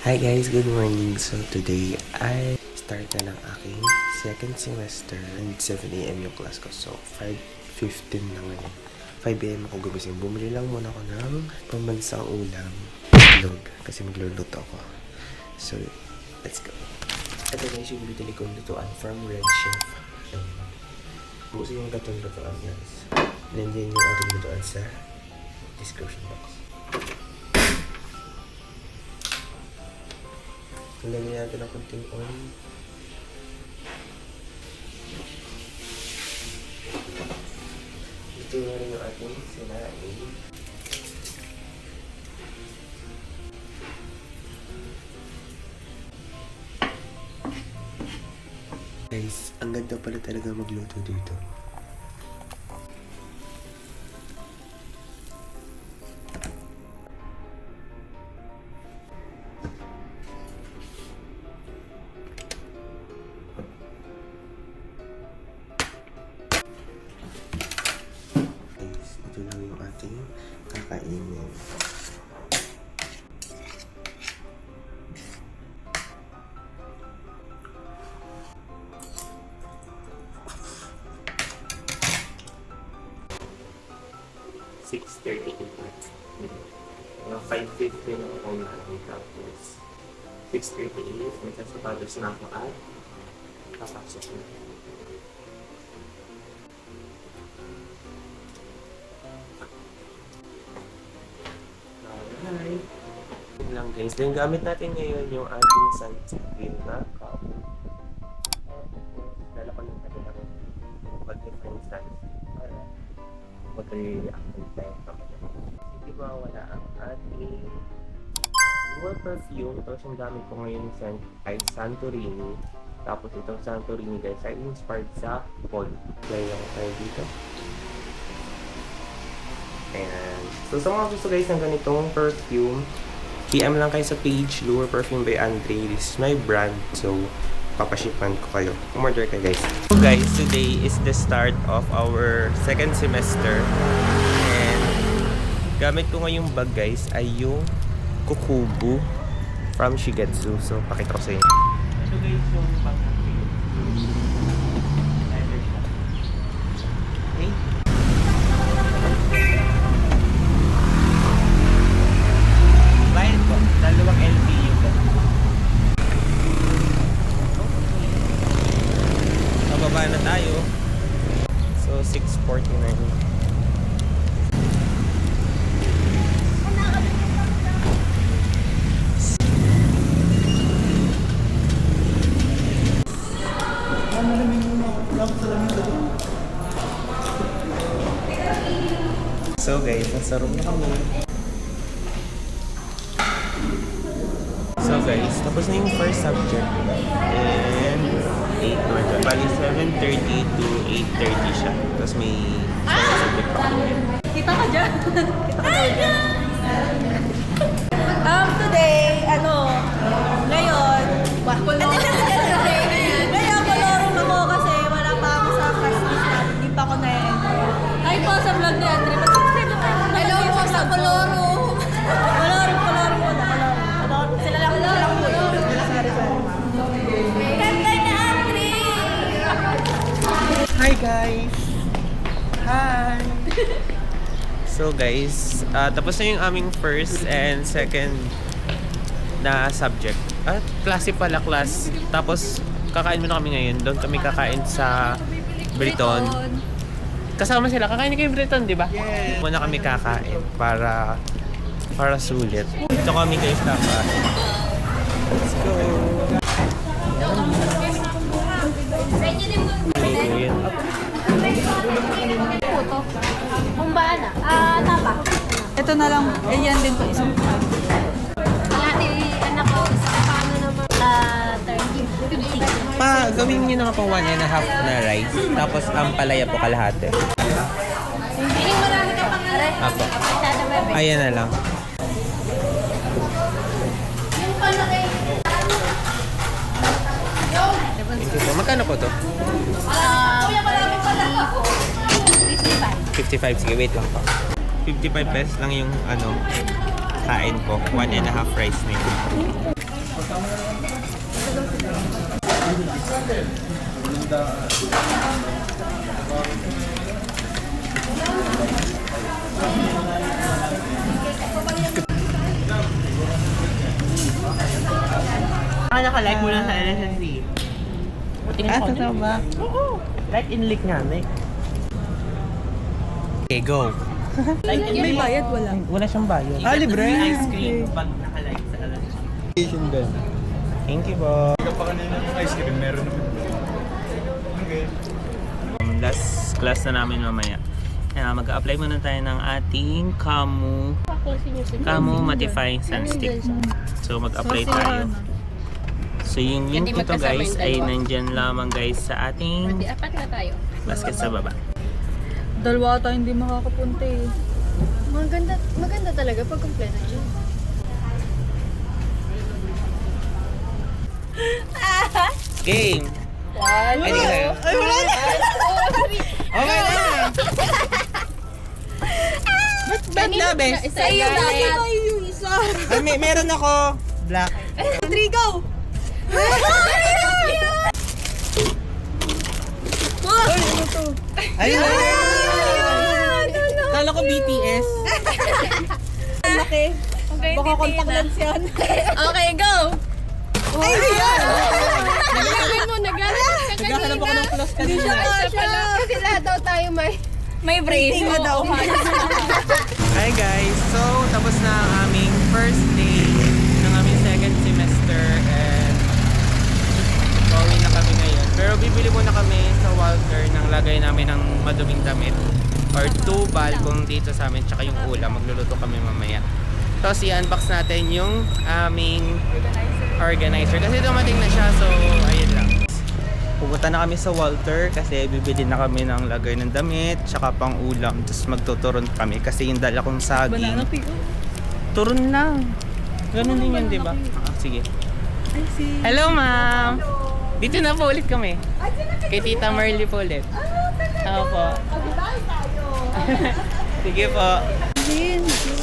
Hi guys, good morning. So today I start na ng aking second semester and 7 AM yung class ko. So 5:15 na ngayon. 5 AM ako gumising. Bumili lang muna ako ng pambansang ulam. Itlog. Kasi magluluto ako. So let's go. Ito guys yung bitili kong lutuan from Red Chef. Bukas yung lutuan guys. Nandiyan yung ating lutuan sa description box. Lagyan natin ng konting oil. Ito na rin yung ating sinain. Guys, ang ganda pala talaga magluto dito. Ito lang yung ating kakainin. Mga 5:50 na ako namin tapos 6:38 may kasapatos na ako at kapasok na. Alright. Yun lang guys. Then gamit natin ngayon yung ating sunscreen na cup. Dala ko lang natin ang mag-different sunscreen para mag-react ng tayo. Hindi mawala ang ating newer perfume. Ito yung gamit ko ngayon ay Santorini. Tapos itong Santorini guys ay inspired sa Paul. Play lang tayo dito. And so sa mga gusto guys ng ganitong perfume, PM lang kayo sa page Lure Perfume by Andre. This is my brand. So papashipman ko kayo. Umorder kayo guys. So guys, today is the start of our second semester. And gamit ko ngayong bag guys ay yung Kukubu from Shigetsu. So pakita ko sa inyo. Ito guys yung bag natin. Okay. Bayad ko. 2 LPU ko. Bababa na tayo. So 6:49. So guys, nasa room na kami. So guys, tapos na yung first subject. And 8 naman. Bali 7:30 to 8:30 siya. Tapos may second subject pa kami. Kita ka dyan. Kita ka dyan. Today, ngayon, ngayon, kolorong ako kasi wala pa ako sa class list. Hindi pa ako na-enroll. Ay po sa vlog ni Andre. Mag-subscribe na kayo. Hello po sa kolorong. Kolorong muna. Sila lang muna. Sorry. Ganda na Andre. Hi guys! Hi! So guys, tapos na yung aming first and second na subject. Klase pala, class. Tapos kakain muna kami ngayon. Doon kami kakain sa Briton. Kasama sila. Kakain kayo Briton, di ba? Yes! Muna kami kakain para sulit. Ito kami guys kakain. Let's go! Ayun. Kumbana. Tapa. Ito na lang. Yan din po isang. Anak ko, paano naman? 30, 50. Gawin nyo na po 1.5 na rice. Tapos ang palaya po kalahati. Hindi marami ka pang Apo. Ayan na lang. Yung palaki. Magkano po to? Kuya, marami pala. 55. Sige, wait lang po. 55 pesos lang yung kain ko. 1.5 rice na yun. Naka-like mo na sa LSNC. Totoo ba? Oo. Like in link nga, like. Okay, go. Like in May link. bayad, wala. Wala siyang bayad. libre? Ice cream pag naka-like sa LSNC. Thank you, po. Last class na namin mamaya. Mag-a-apply muna tayo ng ating Kamu Mattifying Sunstick. So mag-apply tayo. So yung link nito guys ay nandyan lamang guys sa ating Apat na tayo. basket sa baba. Dalawa tayo hindi makakapunta eh. Maganda talaga pag kompleto dyan. Game! One, Ay, di kayo. Ay, wala na! Okay na! Ba't labi? Sa iyo dapat. yung isa. Ay, meron ako. Black. Rodrigo! Ayun! Kala ko BTS. Laki. Baka contact lens yan. Okay, go! Ay, yan! Naglaban mo, naglaban ka kanina. Naghahanap ako ng plus Hindi siya kanina. kasha. Kasi lahat daw tayo may brace. na daw. Hi guys! So, tapos na ang aming first day ng aming second semester and pauwi na kami ngayon. Pero bibili muna kami sa Walter ng lagay namin ng maduming damit or tubal kung dito sa amin tsaka yung ulam. Magluluto kami mamaya. Tapos i-unbox natin yung aming organizer kasi dumating na siya, so ayun lang. Pupunta na kami sa Walter kasi bibili na kami ng lagay ng damit tsaka pang ulam. Tapos magtuturon kami kasi yung dala kong saging. Banana pig. Turon lang. Ganun din yun, di ba? Ah, sige. I see. Hello, ma'am! Dito na po ulit kami. Kay Tita Marley po ulit. Ako po. Sige po.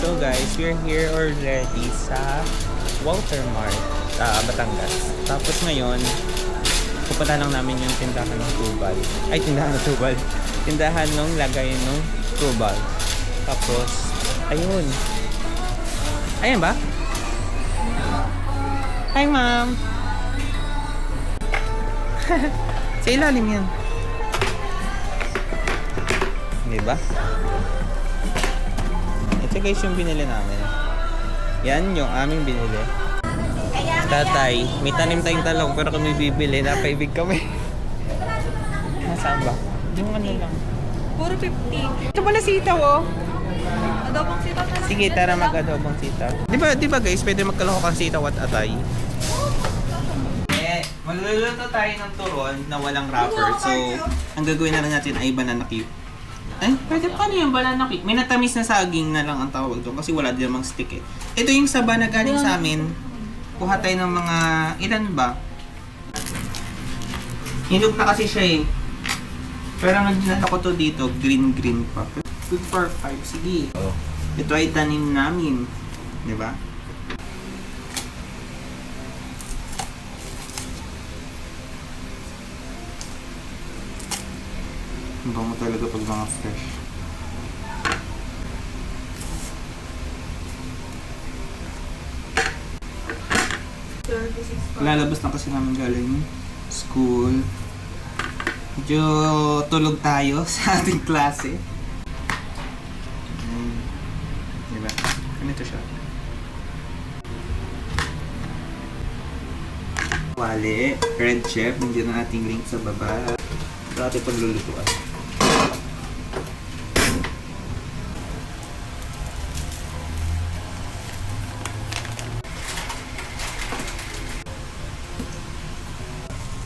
So guys, we're here already sa Walter Mart sa Batangas. Tapos ngayon, pupunta lang namin yung tindahan ng tubal. Ay, tindahan ng tubal. Tindahan ng lagay ng tubal. Tapos, ayun. Ayan ba? Hi, ma'am! Sa ilalim yan. Diba? Ito guys yung binili namin. Yan yung aming binili. Tatay, may tanim tayong talong pero kami bibili, napaibig kami. Nasaan ba? Yung ano lang. Puro 50. Ito pala sitaw oh. Adobong sitaw na lang. Sige, tara mag-adobong sitaw. Di ba guys, pwede magkalahok ang sitaw at atay? Magluluto tayo ng turon na walang wrapper. So, ang gagawin na lang natin ay banana cube. Eh, pwede pa yung banana cube. May natamis na saging na lang ang tawag doon kasi wala din namang stick eh. Ito yung saba na galing sa amin. Kuha tayo ng mga, ilan ba? Hinog na kasi siya eh. Pero ang nagdinala ko to dito, green pa. Good for 5. Sige. Ito ay tanim namin. Di ba? Ang bango talaga pag mga fresh. Lalabas na kasi namin galing school. Medyo tulog tayo sa ating klase. Diba? Ganito siya. Wali, Red Chef, nandiyan ang ating link sa baba. Ito ating paglulutuan.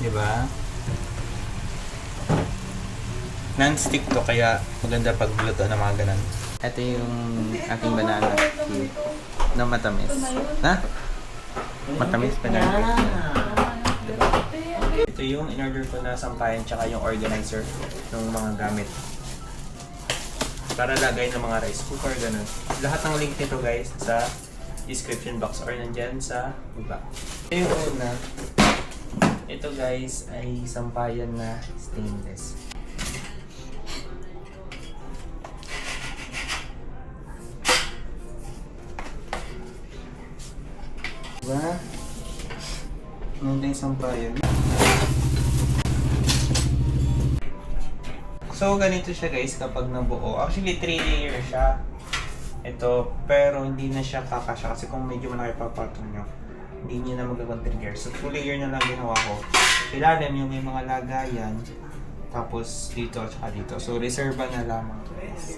Diba? Non-stick to kaya maganda pagluto ng mga ganun. Ito yung ating banana cube na matamis. Ha? Matamis banana. Ito yung in-order ko na sampayan tsaka yung organizer ng mga gamit. Para lagay ng mga rice cooker, ganun. Lahat ng link nito guys sa description box or nandyan sa baba. Ito yung una. Ito guys ay sampayan na stainless. Diba? Ganda yung sampayan. So, ganito siya guys kapag nabuo. Actually, 3 layer siya. Ito, pero hindi na siya kakasya kasi kung medyo malaki papatong nyo, hindi nyo na magagawang 3 layer. So, 2 layer na lang ginawa ko. Ilalim yung may mga lagayan. Tapos dito at saka dito. So, reserva na lamang to guys.